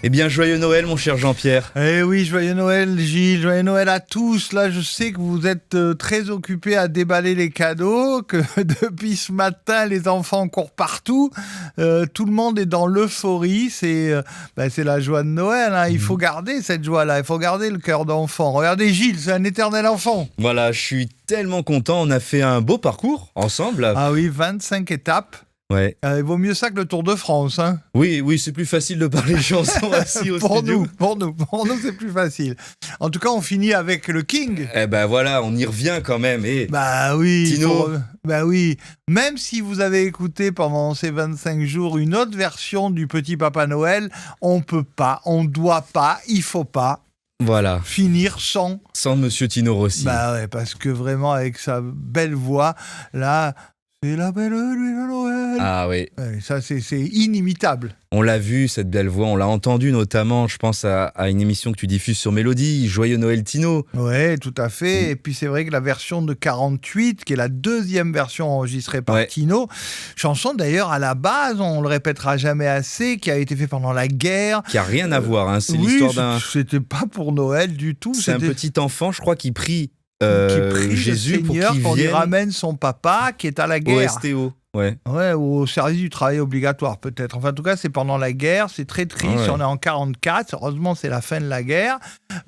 Eh bien, joyeux Noël, mon cher Jean-Pierre. Eh oui, joyeux Noël Gilles, joyeux Noël à tous. Là, je sais que vous êtes très occupés à déballer les cadeaux, que depuis ce matin, les enfants courent partout. Tout le monde est dans l'euphorie. C'est la joie de Noël, hein. Il faut garder cette joie-là, il faut garder le cœur d'enfant. Regardez Gilles, c'est un éternel enfant. Voilà, je suis tellement content. On a fait un beau parcours ensemble. Ah oui, 25 étapes. Ouais. Il vaut mieux ça que le Tour de France, hein. Oui, c'est plus facile de parler chansons assis au studio. Pour nous, c'est plus facile. En tout cas, on finit avec le King. Eh ben voilà, on y revient quand même. Et Bah oui, Tino. bah oui. Même si vous avez écouté pendant ces 25 jours une autre version du Petit Papa Noël, on peut pas, on doit pas, il faut pas Voilà, finir sans. sans Monsieur Tino Rossi. Bah ouais, parce que vraiment avec sa belle voix, là, c'est la belle nuit de Noël. Ah oui, Ouais, ça c'est inimitable. on l'a vu, cette belle voix, on l'a entendu notamment, je pense à une émission que tu diffuses sur Mélodie, Joyeux Noël Tino. Ouais, tout à fait. Et puis c'est vrai que la version de 48, qui est la deuxième version enregistrée par Ouais. Tino, chanson d'ailleurs à la base, on le répétera jamais assez, qui a été fait pendant la guerre. Qui a rien à voir, hein. C'est Oui, l'histoire d'un... c'était pas pour Noël du tout. C'est un C'était petit enfant, je crois, qui prie qui prie Jésus le pour Seigneur qu'il qu'on lui vienne ramène son papa qui est à la au guerre. STO. Ouais. Ouais, ou au service du travail obligatoire peut-être. Enfin, en tout cas, c'est pendant la guerre. C'est très triste. Ah ouais. On est en 44. Heureusement, c'est la fin de la guerre.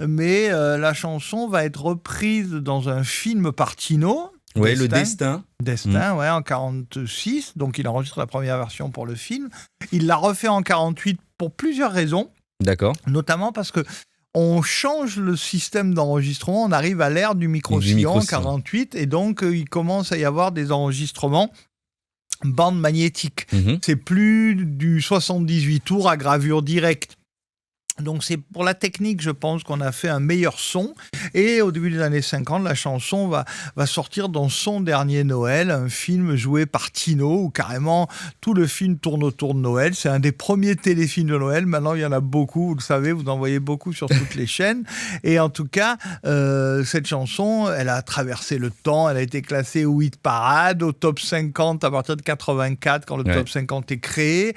Mais la chanson va être reprise dans un film par Tino. Ouais, le destin. Destin, ouais, en 46. Donc, il enregistre la première version pour le film. Il l'a refait en 48 pour plusieurs raisons. D'accord. Notamment parce que on change le système d'enregistrement. On arrive à l'ère du micro-sillon en micro-sillon. 48. Et donc, il commence à y avoir des enregistrements bande magnétique. Mhm. C'est plus du 78 tours à gravure directe. Donc c'est pour la technique, je pense, qu'on a fait un meilleur son. Et au début des années 50, la chanson va sortir dans Son dernier Noël, un film joué par Tino, où carrément tout le film tourne autour de Noël. C'est un des premiers téléfilms de Noël. Maintenant, il y en a beaucoup, vous le savez, vous en voyez beaucoup sur toutes les chaînes. Et en tout cas, cette chanson, elle a traversé le temps. Elle a été classée au hit parade, au top 50 à partir de 84, quand le Ouais. top 50 est créé.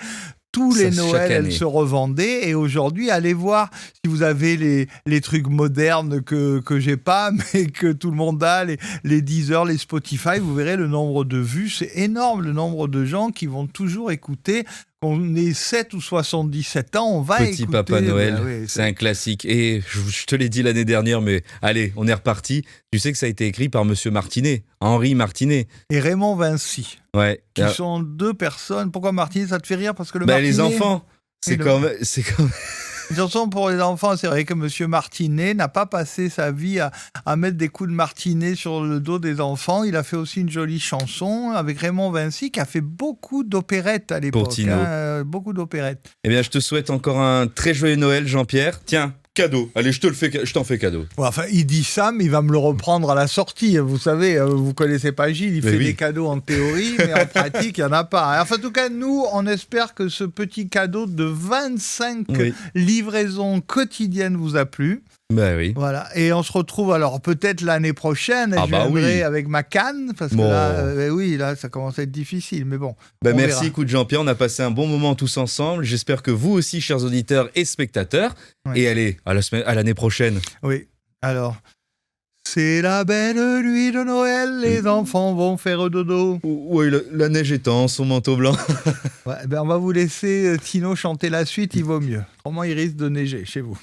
Tous Ça, les chaque Noëls, année. elles se revendaient. Et aujourd'hui, allez voir si vous avez les trucs modernes que j'ai pas, mais que tout le monde a, les Deezer, les Spotify, vous verrez le nombre de vues. C'est énorme, le nombre de gens qui vont toujours écouter. Qu'on ait 7 ou 77 ans, on va Petit écouter. Papa Noël, Oui, c'est un classique. Et je te l'ai dit l'année dernière, mais allez, on est reparti. Tu sais que ça a été écrit par Monsieur Martinet, Henri Martinet. Et Raymond Vinci, Ouais. qui sont deux personnes. Pourquoi Martinet, ça te fait rire? Parce que le Bah, Martinet... les enfants, c'est Et le- quand même... Une chanson pour les enfants, c'est vrai que Monsieur Martinet n'a pas passé sa vie à mettre des coups de martinet sur le dos des enfants. Il a fait aussi une jolie chanson avec Raymond Vinci qui a fait beaucoup d'opérettes à l'époque. Tino. Beaucoup d'opérettes. Eh bien, je te souhaite encore un très joyeux Noël, Jean-Pierre. Tiens, cadeau. Allez, je t'en fais cadeau. Bon, enfin, il dit ça, mais il va me le reprendre à la sortie. Vous savez, vous connaissez pas Gilles, il Mais fait oui. des cadeaux en théorie, mais en pratique, il n'y en a pas. Enfin, en tout cas, nous, on espère que ce petit cadeau de 25 Oui. livraisons quotidiennes vous a plu. Bah oui. Voilà, et on se retrouve alors peut-être l'année prochaine, et Ah je bah viendrai oui. avec ma canne, parce que Bon. là, oui, là, ça commence à être difficile, mais bon. Bah on merci, verra. écoute Jean-Pierre, on a passé un bon moment tous ensemble. J'espère que vous aussi, chers auditeurs et spectateurs. Ouais. Et allez, à l'année prochaine. Oui, alors, c'est la belle nuit de Noël, les enfants vont faire dodo. Oui, la neige étend, son manteau blanc. Ouais, ben on va vous laisser Tino chanter la suite, il vaut mieux. Autrement, il risque de neiger chez vous.